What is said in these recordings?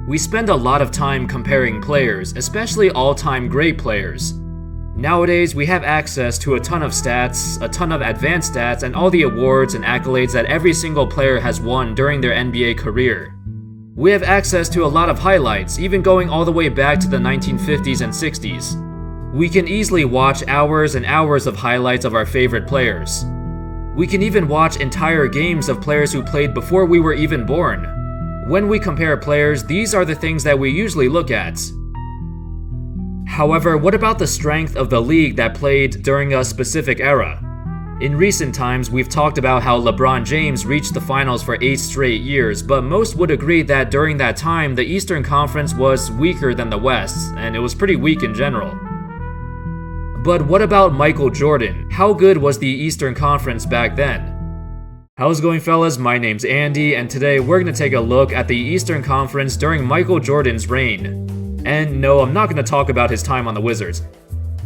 We spend a lot of time comparing players, especially all-time great players. Nowadays, we have access to a ton of stats, a ton of advanced stats, and all the awards and accolades that every single player has won during their NBA career. We have access to a lot of highlights, even going all the way back to the 1950s and 60s. We can easily watch hours and hours of highlights of our favorite players. We can even watch entire games of players who played before we were even born. When we compare players, these are the things that we usually look at. However, what about the strength of the league that played during a specific era? In recent times, we've talked about how LeBron James reached the finals for 8 straight years, but most would agree that during that time, the Eastern Conference was weaker than the West, and it was pretty weak in general. But what about Michael Jordan? How good was the Eastern Conference back then? How's it going, fellas? My name's Andy, and today we're going to take a look at the Eastern Conference during Michael Jordan's reign. And no, I'm not going to talk about his time on the Wizards.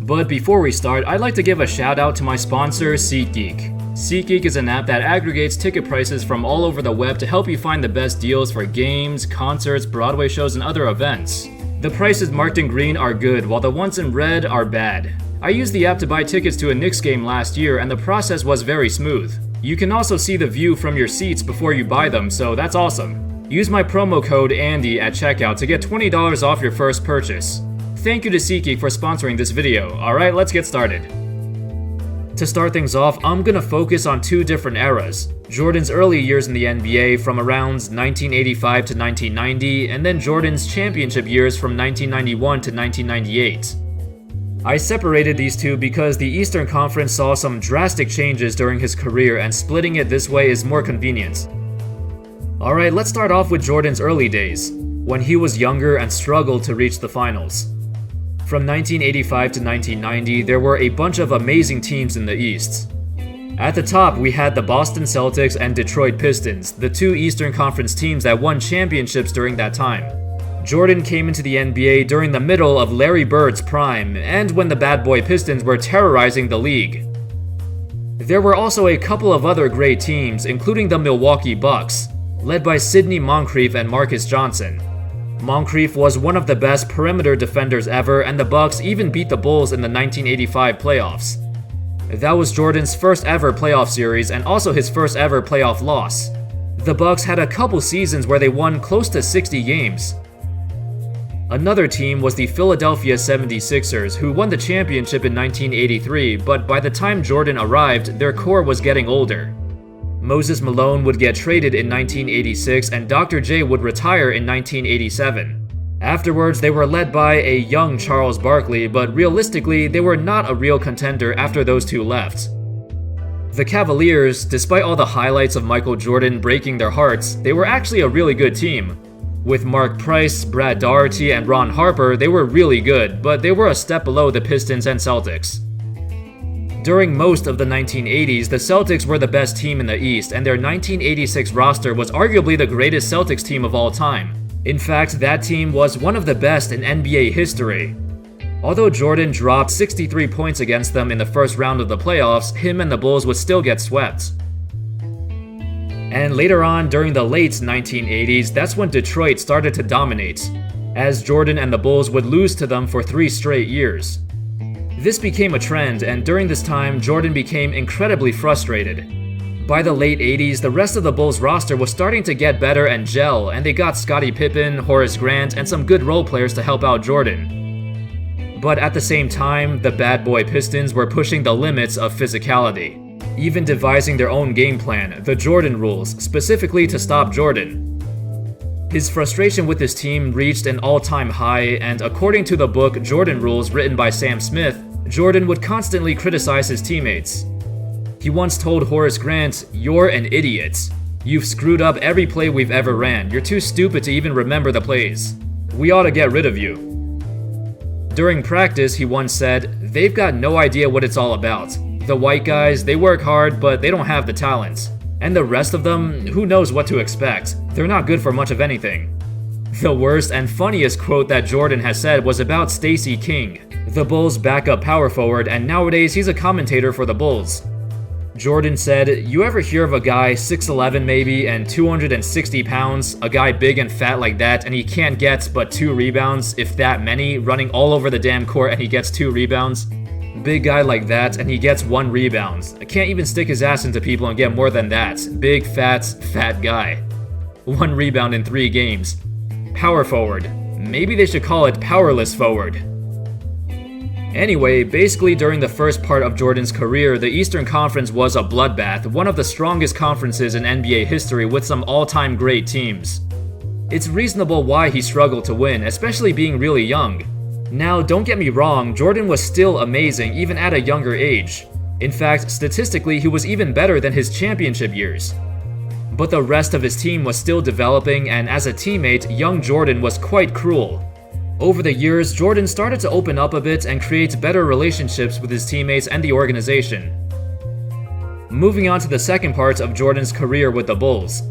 But before we start, I'd like to give a shout out to my sponsor, SeatGeek. SeatGeek is an app that aggregates ticket prices from all over the web to help you find the best deals for games, concerts, Broadway shows, and other events. The prices marked in green are good, while the ones in red are bad. I used the app to buy tickets to a Knicks game last year, and the process was very smooth. You can also see the view from your seats before you buy them, so that's awesome. Use my promo code ANDY at checkout to get $20 off your first purchase. Thank you to SeatGeek for sponsoring this video. Alright, let's get started. To start things off, I'm gonna focus on 2 different eras. Jordan's early years in the NBA from around 1985 to 1990, and then Jordan's championship years from 1991 to 1998. I separated these two because the Eastern Conference saw some drastic changes during his career, and splitting it this way is more convenient. Alright, let's start off with Jordan's early days, when he was younger and struggled to reach the finals. From 1985 to 1990, there were a bunch of amazing teams in the East. At the top, we had the Boston Celtics and Detroit Pistons, the 2 Eastern Conference teams that won championships during that time. Jordan came into the NBA during the middle of Larry Bird's prime, and when the bad boy Pistons were terrorizing the league. There were also a couple of other great teams, including the Milwaukee Bucks, led by Sidney Moncrief and Marcus Johnson. Moncrief was one of the best perimeter defenders ever, and the Bucks even beat the Bulls in the 1985 playoffs. That was Jordan's first ever playoff series, and also his first ever playoff loss. The Bucks had a couple seasons where they won close to 60 games. Another team was the Philadelphia 76ers, who won the championship in 1983, but by the time Jordan arrived, their core was getting older. Moses Malone would get traded in 1986, and Dr. J would retire in 1987. Afterwards, they were led by a young Charles Barkley, but realistically, they were not a real contender after those two left. The Cavaliers, despite all the highlights of Michael Jordan breaking their hearts, they were actually a really good team. With Mark Price, Brad Daugherty, and Ron Harper, they were really good, but they were a step below the Pistons and Celtics. During most of the 1980s, the Celtics were the best team in the East, and their 1986 roster was arguably the greatest Celtics team of all time. In fact, that team was one of the best in NBA history. Although Jordan dropped 63 points against them in the first round of the playoffs, him and the Bulls would still get swept. And later on, during the late 1980s, that's when Detroit started to dominate, as Jordan and the Bulls would lose to them for 3 straight years. This became a trend, and during this time, Jordan became incredibly frustrated. By the late 80s, the rest of the Bulls roster was starting to get better and gel, and they got Scottie Pippen, Horace Grant, and some good role players to help out Jordan. But at the same time, the bad boy Pistons were pushing the limits of physicality, even devising their own game plan, the Jordan rules, specifically to stop Jordan. His frustration with his team reached an all-time high, and according to the book Jordan Rules written by Sam Smith, Jordan would constantly criticize his teammates. He once told Horace Grant, "You're an idiot. You've screwed up every play we've ever ran. You're too stupid to even remember the plays. We ought to get rid of you." During practice, he once said, "They've got no idea what it's all about. The white guys, they work hard, but they don't have the talent. And the rest of them, who knows what to expect? They're not good for much of anything." The worst and funniest quote that Jordan has said was about Stacey King, the Bulls' backup power forward, and nowadays he's a commentator for the Bulls. Jordan said, "You ever hear of a guy 6'11 maybe and 260 pounds, a guy big and fat like that, and he can't get but 2 rebounds, if that many, running all over the damn court and he gets 2 rebounds? Big guy like that and he gets 1 rebound. I can't even stick his ass into people and get more than that. Big, fat guy. 1 rebound in 3 games. Power forward. Maybe they should call it powerless forward." Anyway, basically during the first part of Jordan's career, the Eastern Conference was a bloodbath, one of the strongest conferences in NBA history with some all-time great teams. It's reasonable why he struggled to win, especially being really young. Now, don't get me wrong, Jordan was still amazing even at a younger age. In fact, statistically, he was even better than his championship years. But the rest of his team was still developing, and as a teammate, young Jordan was quite cruel. Over the years, Jordan started to open up a bit and create better relationships with his teammates and the organization. Moving on to the second part of Jordan's career with the Bulls.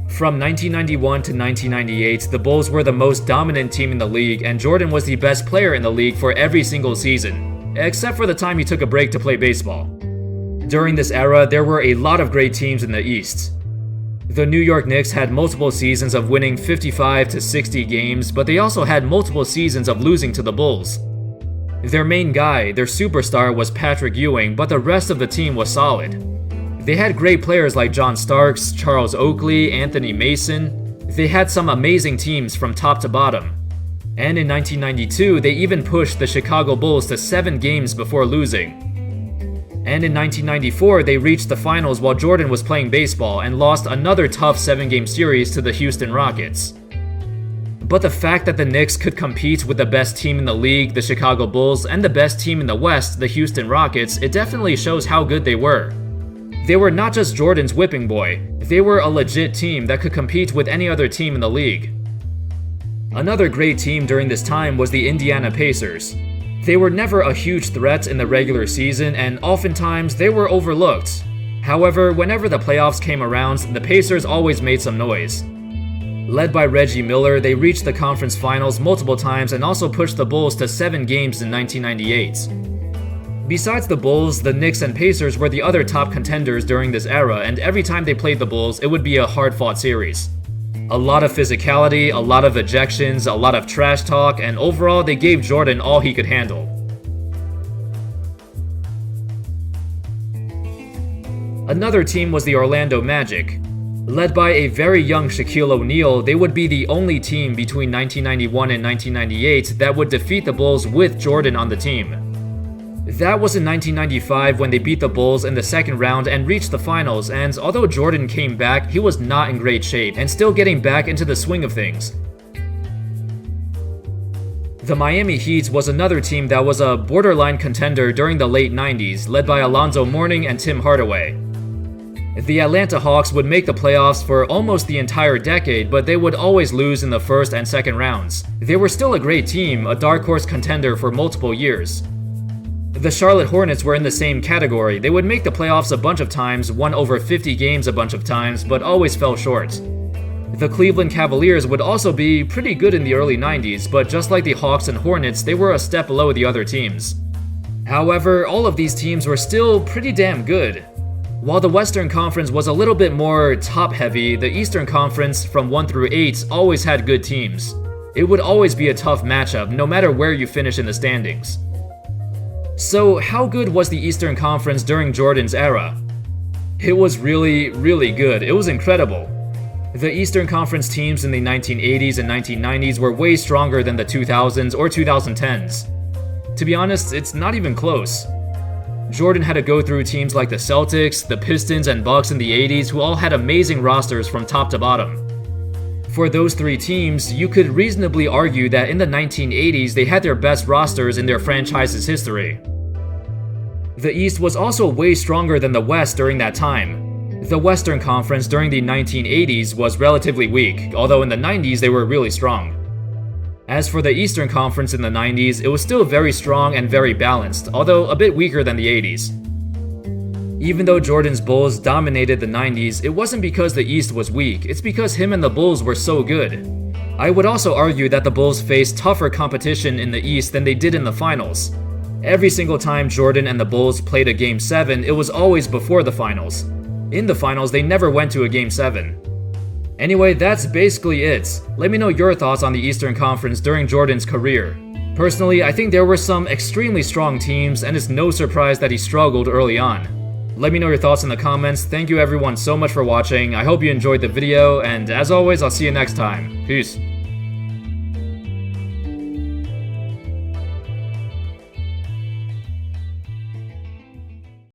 From 1991 to 1998, the Bulls were the most dominant team in the league, and Jordan was the best player in the league for every single season, except for the time he took a break to play baseball. During this era, there were a lot of great teams in the East. The New York Knicks had multiple seasons of winning 55 to 60 games, but they also had multiple seasons of losing to the Bulls. Their main guy, their superstar, was Patrick Ewing, but the rest of the team was solid. They had great players like John Starks, Charles Oakley, Anthony Mason. They had some amazing teams from top to bottom. And in 1992, they even pushed the Chicago Bulls to 7 games before losing. And in 1994, they reached the finals while Jordan was playing baseball and lost another tough 7-game series to the Houston Rockets. But the fact that the Knicks could compete with the best team in the league, the Chicago Bulls, and the best team in the West, the Houston Rockets, it definitely shows how good they were. They were not just Jordan's whipping boy, they were a legit team that could compete with any other team in the league. Another great team during this time was the Indiana Pacers. They were never a huge threat in the regular season, and oftentimes they were overlooked. However, whenever the playoffs came around, the Pacers always made some noise. Led by Reggie Miller, they reached the conference finals multiple times and also pushed the Bulls to 7 games in 1998. Besides the Bulls, the Knicks and Pacers were the other top contenders during this era, and every time they played the Bulls, it would be a hard-fought series. A lot of physicality, a lot of ejections, a lot of trash talk, and overall they gave Jordan all he could handle. Another team was the Orlando Magic. Led by a very young Shaquille O'Neal, they would be the only team between 1991 and 1998 that would defeat the Bulls with Jordan on the team. That was in 1995 when they beat the Bulls in the second round and reached the finals, and although Jordan came back, he was not in great shape and still getting back into the swing of things. The Miami Heat was another team that was a borderline contender during the late 90s, led by Alonzo Mourning and Tim Hardaway. The Atlanta Hawks would make the playoffs for almost the entire decade, but they would always lose in the first and second rounds. They were still a great team, a dark horse contender for multiple years. The Charlotte Hornets were in the same category. They would make the playoffs a bunch of times, won over 50 games a bunch of times, but always fell short. The Cleveland Cavaliers would also be pretty good in the early 90s, but just like the Hawks and Hornets, they were a step below the other teams. However, all of these teams were still pretty damn good. While the Western Conference was a little bit more top-heavy, the Eastern Conference, from 1 through 8, always had good teams. It would always be a tough matchup, no matter where you finish in the standings. So, how good was the Eastern Conference during Jordan's era? It was really, really good. It was incredible. The Eastern Conference teams in the 1980s and 1990s were way stronger than the 2000s or 2010s. To be honest, it's not even close. Jordan had to go through teams like the Celtics, the Pistons, and Bucks in the 80s who all had amazing rosters from top to bottom. For those 3 teams, you could reasonably argue that in the 1980s they had their best rosters in their franchise's history. The East was also way stronger than the West during that time. The Western Conference during the 1980s was relatively weak, although in the 90s they were really strong. As for the Eastern Conference in the 90s, it was still very strong and very balanced, although a bit weaker than the 80s. Even though Jordan's Bulls dominated the 90s, it wasn't because the East was weak, it's because him and the Bulls were so good. I would also argue that the Bulls faced tougher competition in the East than they did in the finals. Every single time Jordan and the Bulls played a Game 7, it was always before the finals. In the finals, they never went to a Game 7. Anyway, that's basically it. Let me know your thoughts on the Eastern Conference during Jordan's career. Personally, I think there were some extremely strong teams, and it's no surprise that he struggled early on. Let me know your thoughts in the comments. Thank you everyone so much for watching. I hope you enjoyed the video, and as always, I'll see you next time. Peace.